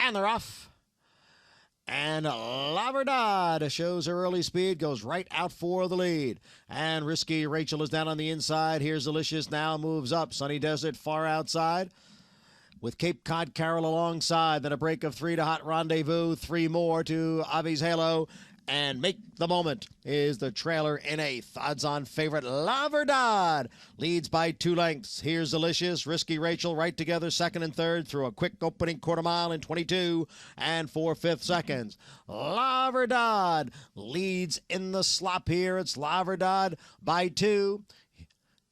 And they're off. And La Verdad shows her early speed, goes right out for the lead. And Risky Rachel is down on the inside. Here's Delicious now, moves up. Sunny Desert far outside, with Cape Cod Carol alongside. Then a break of 3 to Hot Rendezvous. 3 more to Avi's Halo. And Make the Moment is the trailer in 8th. Odds-on favorite La Verdad leads by 2 lengths. Here's Delicious, Risky Rachel right together, 2nd and 3rd through a quick opening quarter mile in 22 and 4/5 seconds. La Verdad leads in the slop here. It's La Verdad by 2.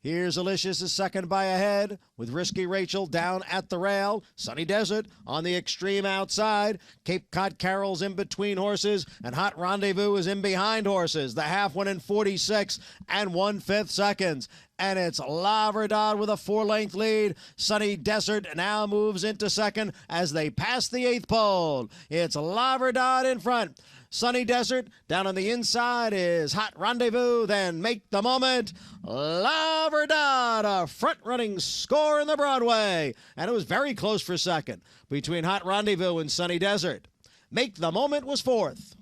Here's Delicious is second by a head, with Risky Rachel down at the rail. Sunny Desert on the extreme outside. Cape Cod Carol's in between horses, and Hot Rendezvous is in behind horses. The half went in 46 and 1/5 seconds. And it's La Verdad with a 4-length lead. Sunny Desert now moves into second as they pass the 8th pole. It's La Verdad in front. Sunny Desert down on the inside is Hot Rendezvous, then Make the Moment. La Verdad, a front-running score in the Broadway. And it was very close for second between Hot Rendezvous and Sunny Desert. Make the Moment was 4th.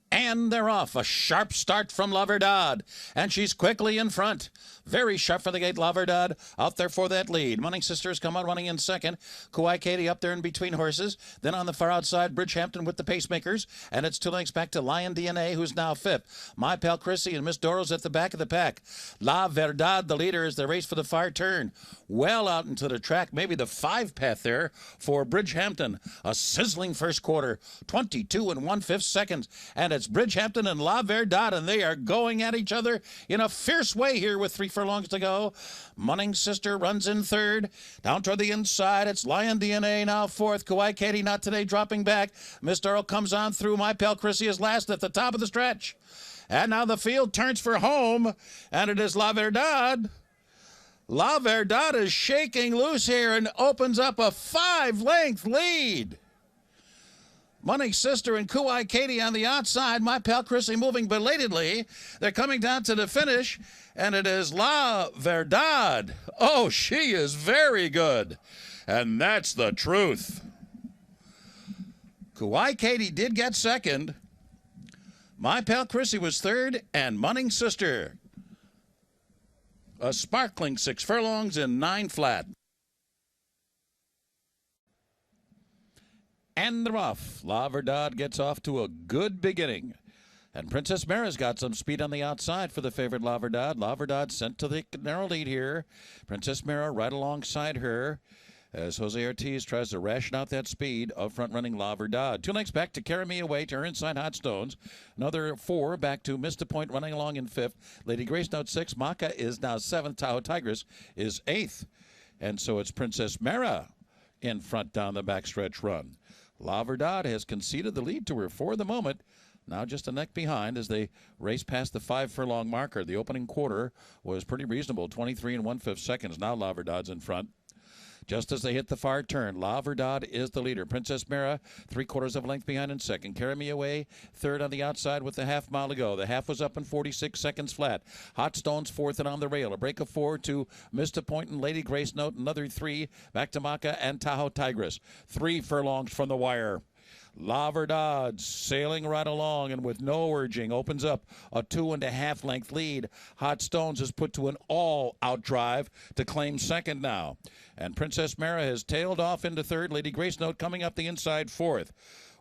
And they're off. A sharp start from La Verdad, and she's quickly in front. Very sharp for the gate, La Verdad, out there for that lead. Money Sisters come out running in second. Kauai Katie up there in between horses. Then on the far outside, Bridgehampton with the pacemakers, and it's 2 lengths back to Lion DNA, who's now 5th. My Pal Chrissy and Miss Doro's at the back of the pack. La Verdad, the leader, as they race for the far turn. Well out into the track, maybe the 5 path there for Bridgehampton. A sizzling first quarter, 22 and 1/5 seconds, and it's Bridgehampton and La Verdad, and they are going at each other in a fierce way here with 3 furlongs to go. Munning Sister runs in 3rd. Down toward the inside, it's Lion DNA now 4th. Kauai Katie not today dropping back. Miss Darrell comes on through. My Pal Chrissy is last at the top of the stretch. And now the field turns for home, and it is La Verdad. La Verdad is shaking loose here and opens up a 5-length lead. Money Sister and Kauai Katie on the outside. My Pal Chrissy moving belatedly. They're coming down to the finish, and it is La Verdad. Oh, she is very good, and that's the truth. Kauai Katie did get second. My Pal Chrissy was 3rd, and Money Sister a sparkling 6 furlongs and 9 flat. And they're off. La Verdad gets off to a good beginning. And Princess Mare's got some speed on the outside for the favorite La Verdad. La Verdad sent to the narrow lead here. Princess Mare right alongside her as Jose Ortiz tries to ration out that speed of front-running La Verdad. 2 lengths back to Carry Me Away to her inside Hot Stones. Another 4 back to Mr. Point running along in 5th. Lady Grace Note 6. Maca is now 7th. Tahoe Tigress is 8th. And so it's Princess Mare in front down the backstretch run. La Verdad has conceded the lead to her for the moment. Now just a neck behind as they race past the 5 furlong marker. The opening quarter was pretty reasonable, 23 and 1/5 seconds. Now La Verdad's in front. Just as they hit the far turn, La Verdad is the leader. Princess Mare, 3/4 of a length behind in second. Carry Me Away, 3rd on the outside with the half mile to go. The half was up in 46 seconds flat. Hot Stones 4th and on the rail. A break of 4 to Mr. Point and Lady Grace Note. Another 3 back to Maca and Tahoe Tigress. 3 furlongs from the wire. La Verdad sailing right along and with no urging opens up a 2.5 length lead. Hot Stones is put to an all-out drive to claim second now. And Princess Mare has tailed off into 3rd. Lady Grace Note coming up the inside 4th.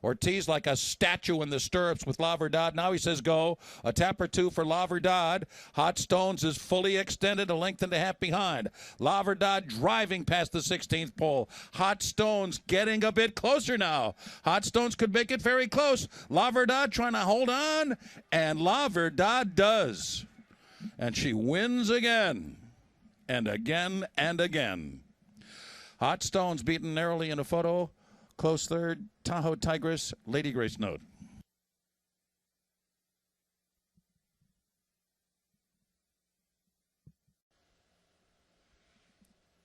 Ortiz like a statue in the stirrups with La Verdad. Now he says go. A tap or 2 for La Verdad. Hot Stones is fully extended, a length and a half behind. La Verdad driving past the 16th pole. Hot Stones getting a bit closer now. Hot Stones could make it very close. La Verdad trying to hold on, and La Verdad does. And she wins again, and again, and again. Hot Stones beaten narrowly in a photo. Close 3rd, Tahoe Tigress, Lady Grace Note.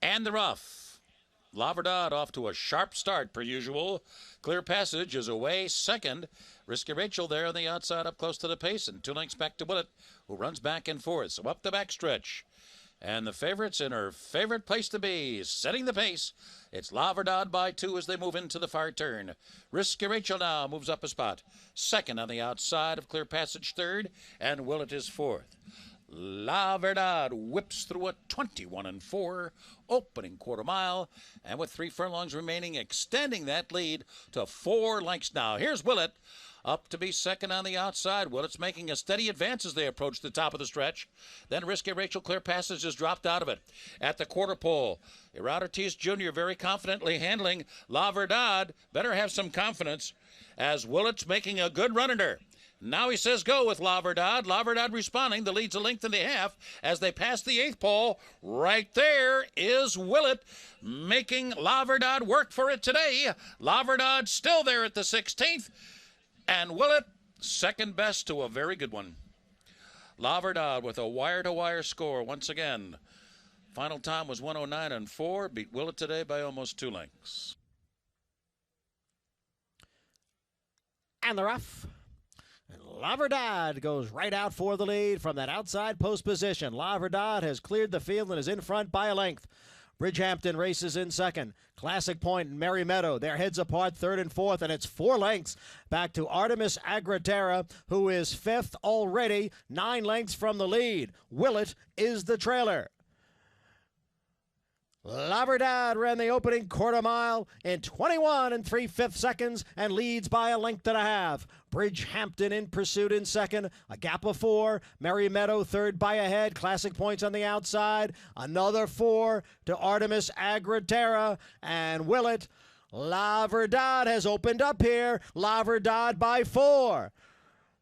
And they're off. La Verdad off to a sharp start per usual. Clear Passage is away 2nd. Risky Rachel there on the outside up close to the pace, and 2 lengths back to Willett, who runs back and forth. So up the backstretch. And the favorites in her favorite place to be, setting the pace. It's La Verdad by 2 as they move into the far turn. Risky Rachel now moves up a spot. Second on the outside of Clear Passage, third, and Willett is fourth. La Verdad whips through a 21-4 opening quarter mile, and with 3 furlongs remaining, extending that lead to 4 lengths now. Here's Willett up to be second on the outside. Willett's making a steady advance as they approach the top of the stretch. Then Risky Rachel, Clear Passage has dropped out of it. At the quarter pole, Gerard Ortiz Jr. very confidently handling La Verdad. Better have some confidence as Willett's making a good run under. Now he says go with La Verdad. La Verdad responding. The lead's a length and a half as they pass the 8th pole. Right there is Willett making La Verdad work for it today. La Verdad still there at the 16th. And Willett second best to a very good one. La Verdad with a wire-to-wire score once again. Final time was 109-4. Beat Willett today by almost 2 lengths. And the rough. La Verdad goes right out for the lead from that outside post position. La Verdad has cleared the field and is in front by a length. Bridgehampton races in second. Classic Point and Merry Meadow, their heads apart, third and fourth, and it's 4 lengths back to Artemis Agritera, who is fifth already, 9 lengths from the lead. Willett is the trailer. La Verdad ran the opening quarter mile in 21 3/5 seconds and leads by a length and a half. Bridgehampton in pursuit in second, a gap of 4. Merry Meadow third by a head. Classic Points on the outside. Another 4 to Artemis Agritera and Willett. La Verdad has opened up here. La Verdad by 4.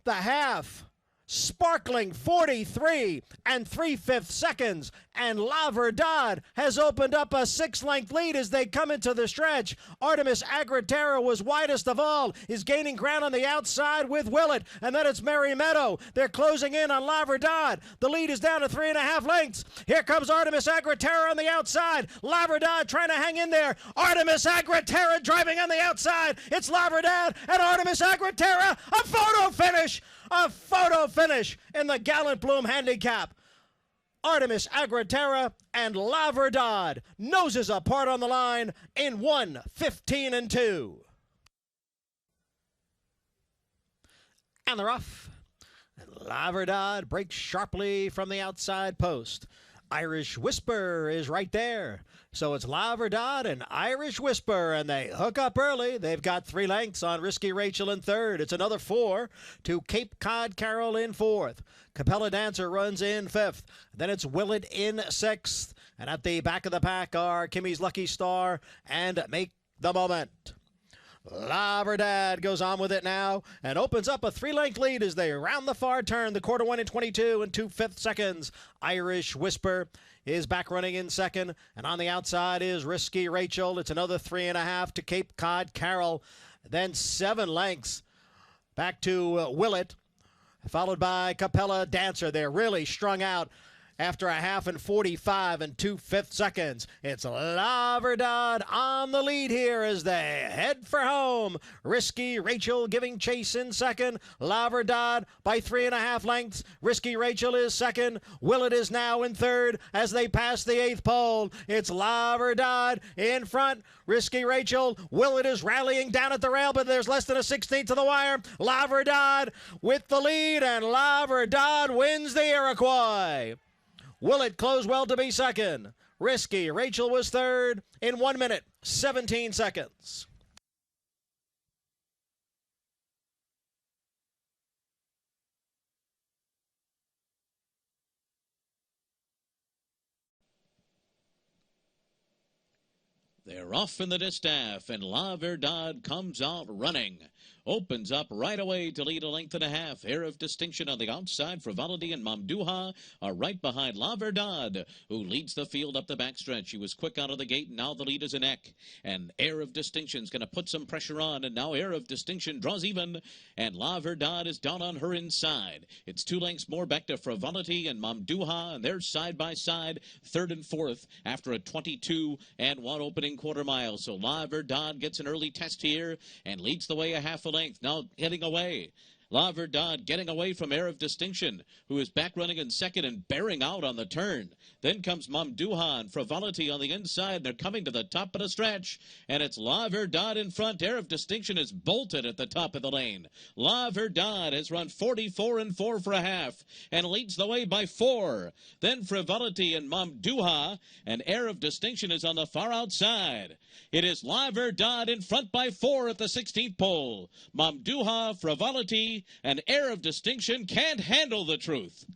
The half. Sparkling 43 3/5 seconds, and La Verdad has opened up a 6-length lead as they come into the stretch. Artemis Agritera was widest of all, is gaining ground on the outside with Willett, and then it's Merry Meadow. They're closing in on La Verdad. The lead is down to 3.5 lengths. Here comes Artemis Agritera on the outside. La Verdad trying to hang in there. Artemis Agritera driving on the outside. It's La Verdad and Artemis Agritera. A photo finish. A photo finish in the Gallant Bloom Handicap. Artemis Agritera and La Verdad, noses apart on the line in 1:15-2. And the rough. And La Verdad breaks sharply from the outside post. Irish Whisper is right there. So it's La Verdad and Irish Whisper, and they hook up early. They've got 3 lengths on Risky Rachel in third. It's another 4 to Cape Cod Carol in fourth. Capella Dancer runs in fifth. Then it's Willett in sixth. And at the back of the pack are Kimmy's Lucky Star and Make the Moment. La Verdad goes on with it now and opens up a 3-length lead as they round the far turn. The quarter went in 22 2/5 seconds. Irish Whisper is back running in second, and on the outside is Risky Rachel. It's another 3.5 to Cape Cod Carol. Then 7 lengths back to Willett, followed by Capella Dancer. They're really strung out after a half and 45 2/5 seconds. It's La Verdad on the lead here as they head for home. Risky Rachel giving chase in second. La Verdad by 3.5 lengths. Risky Rachel is second. Willett is now in third as they pass the 8th pole. It's La Verdad in front. Risky Rachel. Willett is rallying down at the rail, but there's less than a 16th to the wire. La Verdad with the lead, and La Verdad wins the Iroquois. Willett closed well to be second. Risky Rachel was third in 1 minute, 17 seconds. They're off in the distaff, and La Verdad comes out running. Opens up right away to lead a length and a half. Air of Distinction on the outside. Frivolity and Mamduha are right behind La Verdad, who leads the field up the backstretch. She was quick out of the gate, and now the lead is a neck. And Air of Distinction's going to put some pressure on, and now Air of Distinction draws even, and La Verdad is down on her inside. It's 2 lengths more back to Frivolity and Mamduha, and they're side by side, third and fourth after a 22-1 opening quarter mile. So La Verdad gets an early test here and leads the way a half a length. Now heading away. La Verdad getting away from Air of Distinction, who is back running in second and bearing out on the turn. Then comes Mamduha and Frivolity on the inside. They're coming to the top of the stretch, and it's La Verdad in front. Air of Distinction is bolted at the top of the lane. La Verdad has run 44 and 4 for a half and leads the way by 4. Then Frivolity and Mamduha, and Air of Distinction is on the far outside. It is La Verdad in front by 4 at the 16th pole. Mamduha, Frivolity, and Air of Distinction can't handle the truth.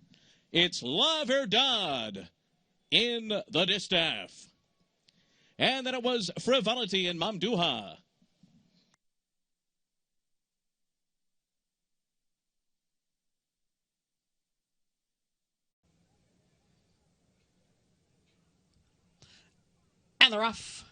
It's La Verdad in the distaff. And then it was Frivolity and Mamduha. And they're off.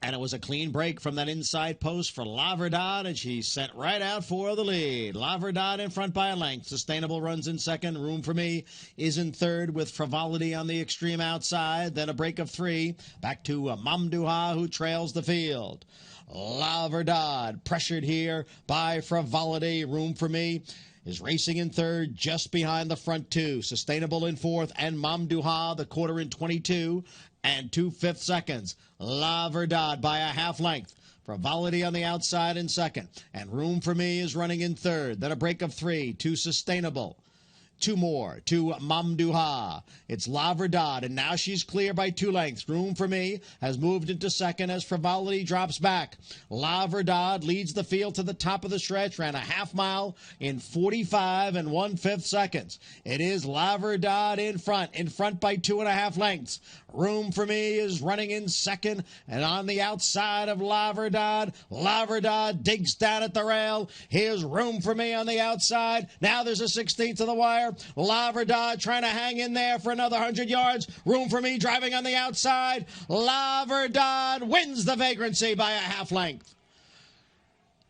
And it was a clean break from that inside post for La Verdad, and she sent right out for the lead. La Verdad in front by a length. Sustainable runs in second. Room for Me is in third with Frivolity on the extreme outside. Then a break of 3. Back to Mamduha, who trails the field. La Verdad pressured here by Frivolity. Room for Me is racing in third, just behind the front 2. Sustainable in fourth, and Mamduha, the quarter in 22 and 2/5 seconds. La Verdad by a half length. Frivolity on the outside in second, and Room for Me is running in third. Then a break of 3 to Sustainable. 2 more to Mamduha. It's La Verdad, and now she's clear by 2 lengths. Room for Me has moved into second as Frivolity drops back. La Verdad leads the field to the top of the stretch, ran a half mile in 45 and 1/5 seconds. It is La Verdad in front by 2.5 lengths. Room for Me is running in second, and on the outside of La Verdad digs down at the rail. Here's Room for Me on the outside. Now there's a 16th to the wire. La Verdad trying to hang in there for another 100 yards. Room for Me driving on the outside. La Verdad wins the Vagrancy by a half length.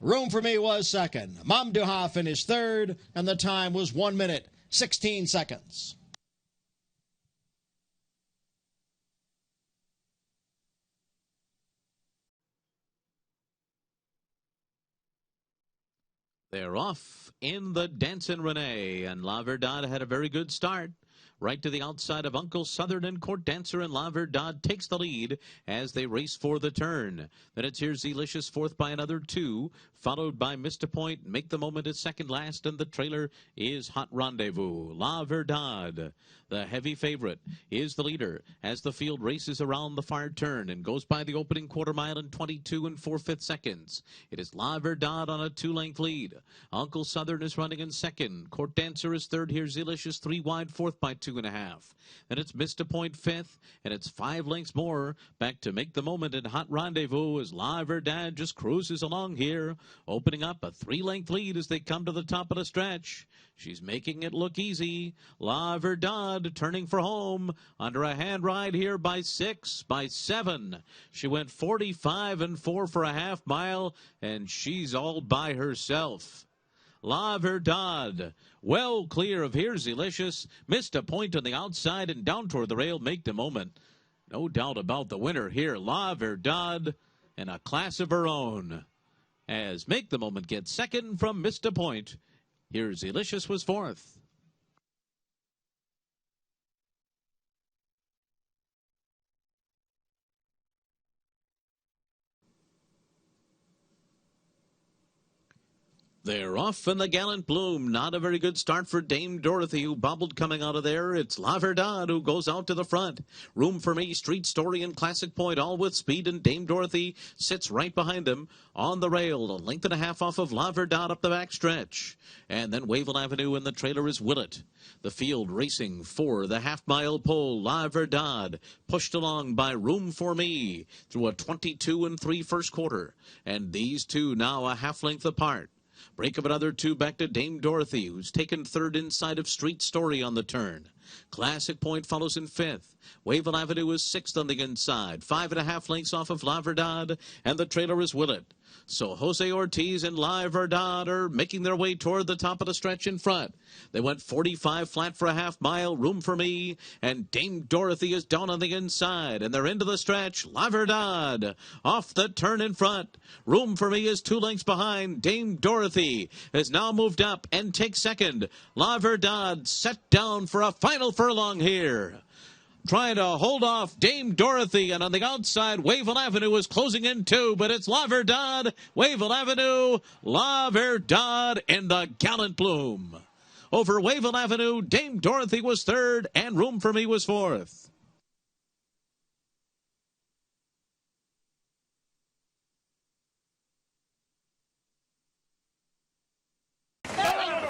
Room for Me was second. Mamduha finished third, and the time was 1 minute, 16 seconds. They're off in the Dancin Renee, and La Verdad had a very good start. Right to the outside of Uncle Southern and Court Dancer, and La Verdad takes the lead as they race for the turn. Then it's Here's Delicious, fourth by another 2, followed by Mr. Point. Make the Moment is second last, and the trailer is Hot Rendezvous. La Verdad, the heavy favorite, is the leader as the field races around the far turn and goes by the opening quarter mile in 22 and 4/5 seconds. It is La Verdad on a 2-length lead. Uncle Southern is running in second. Court Dancer is third. Here's Delicious 3 wide, fourth by 2.5. Then it's Mr. Point fifth, and it's 5 lengths more back to Make the Moment and Hot Rendezvous as La Verdad just cruises along here, opening up a 3-length lead as they come to the top of the stretch. She's making it look easy. La Verdad turning for home under a hand ride here by 6, by 7. She went 45 and 4 for a half mile, and she's all by herself. La Verdad, well clear of Here's Delicious, missed a point on the outside and down toward the rail. Make the Moment. No doubt about the winner here, La Verdad, in a class of her own. As Make the Moment gets second from Missed a Point, Here's Delicious was fourth. They're off in the Gallant Bloom. Not a very good start for Dame Dorothy, who bobbled coming out of there. It's La Verdad who goes out to the front. Room for Me, Street Story, and Classic Point, all with speed, and Dame Dorothy sits right behind them on the rail, a length and a half off of La Verdad up the back stretch. And then Wavell Avenue, and the trailer is Willett. The field racing for the half-mile pole. La Verdad pushed along by Room for Me through a 22 and 3 first quarter. And these two now a half length apart. Break of another 2 back to Dame Dorothy, who's taken third inside of Street Story on the turn. Classic Point follows in 5th. Wavell Avenue is 6th on the inside, 5.5 lengths off of La Verdad, and the trailer is Willett. So Jose Ortiz and La Verdad are making their way toward the top of the stretch in front. They went 45 flat for a half mile, Room for Me, and Dame Dorothy is down on the inside, and they're into the stretch. La Verdad off the turn in front. Room for Me is 2 lengths behind. Dame Dorothy has now moved up and takes second. La Verdad set down for a final furlong here. Trying to hold off Dame Dorothy, and on the outside, Wavell Avenue is closing in too, but it's La Verdad, Wavell Avenue, La Verdad in the Gallant Bloom. Over Wavell Avenue, Dame Dorothy was 3rd, and Room for Me was 4th.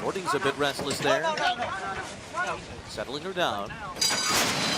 Gording's a bit restless there. Settling her down.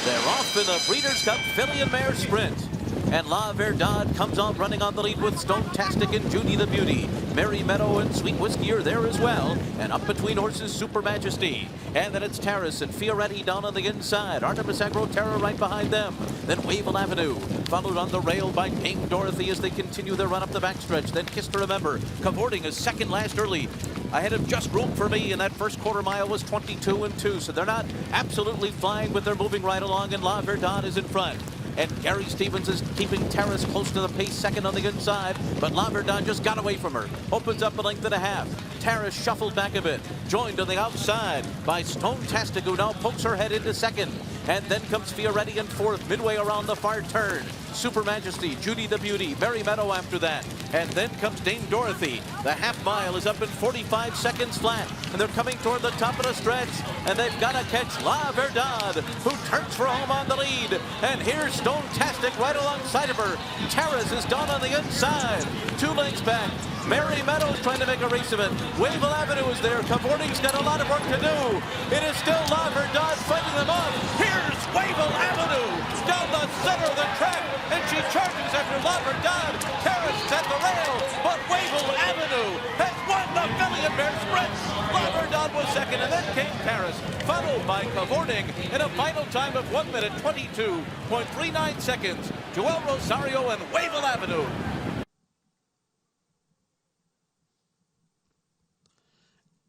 They're off in the Breeders' Cup Filly and Mare Sprint. And La Verdad comes out running on the lead with Stone-tastic and Judy the Beauty. Merry Meadow and Sweet Whiskey are there as well. And up between horses, Super Majesty. And then it's Terrace and Fioretti down on the inside. Artemis Agro Terra right behind them. Then Wavell Avenue, followed on the rail by Dame Dorothy as they continue their run up the backstretch. Then Kiss to Remember, cavorting is second last early. Ahead of Just Room for Me, and that first quarter mile was 22-2. So they're not absolutely flying, but they're moving right along, and La Verdad is in front. And Gary Stevens is keeping Terrace close to the pace, second on the inside, but La Verdad just got away from her. Opens up a length and a half. Terrace shuffled back a bit, joined on the outside by Stone-tastic, who now pokes her head into second. And then comes Fioretti in 4th, midway around the far turn. Super Majesty, Judy the Beauty, Merry Meadow after that. And then comes Dame Dorothy. The half mile is up in 45 seconds flat. And they're coming toward the top of the stretch. And they've got to catch La Verdad, who turns for home on the lead. And here's Stone-tastic right alongside of her. Terrace is down on the inside. 2 lengths back. Merry Meadows trying to make a race of it. Wavell Avenue is there. Cavorting's got a lot of work to do. It is still La Verdad fighting them off. Here's Wavell Avenue down the center of the track, and she charges after La Verdad. Terrace at the rail, but Wavell Avenue has won the Filly and Mare Sprint. La Verdad was second, and then came Terrace, followed by Cavorting in a final time of 1 minute 22.39 seconds. Joel Rosario and Wavell Avenue.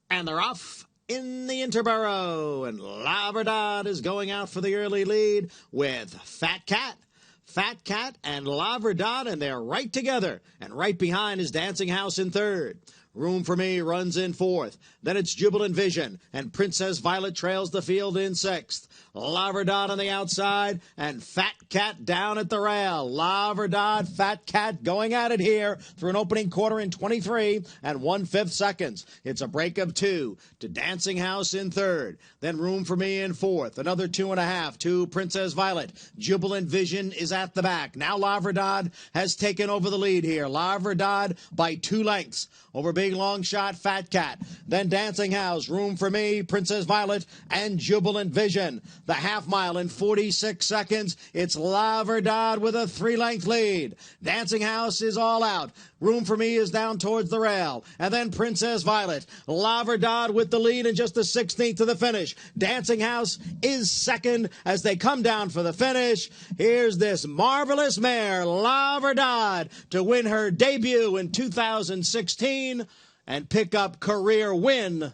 And they're off in the Interborough, and La Verdad is going out for the early lead with Fat Cat, and La Verdad, and they're right together. And right behind is Dancing House in 3rd. Room for Me runs in 4th. Then it's Jubilant Vision, and Princess Violet trails the field in 6th. La Verdad on the outside, and Fat Cat down at the rail. La Verdad, Fat Cat going at it here through an opening quarter in 23 and 1/5 seconds. It's a break of 2 to Dancing House in 3rd. Then Room for Me in 4th. Another 2.5 to Princess Violet. Jubilant Vision is at the back. Now La Verdad has taken over the lead here. La Verdad by 2 lengths over Big Long Shot, Fat Cat. Then Dancing House, Room for Me, Princess Violet, and Jubilant Vision. The half mile in 46 seconds. It's La Verdad with a 3-length lead. Dancing House is all out. Room for Me is down towards the rail. And then Princess Violet. La Verdad with the lead and just the 16th to the finish. Dancing House is second as they come down for the finish. Here's this marvelous mare, La Verdad, to win her debut in 2016 and pick up career win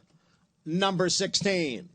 number 16.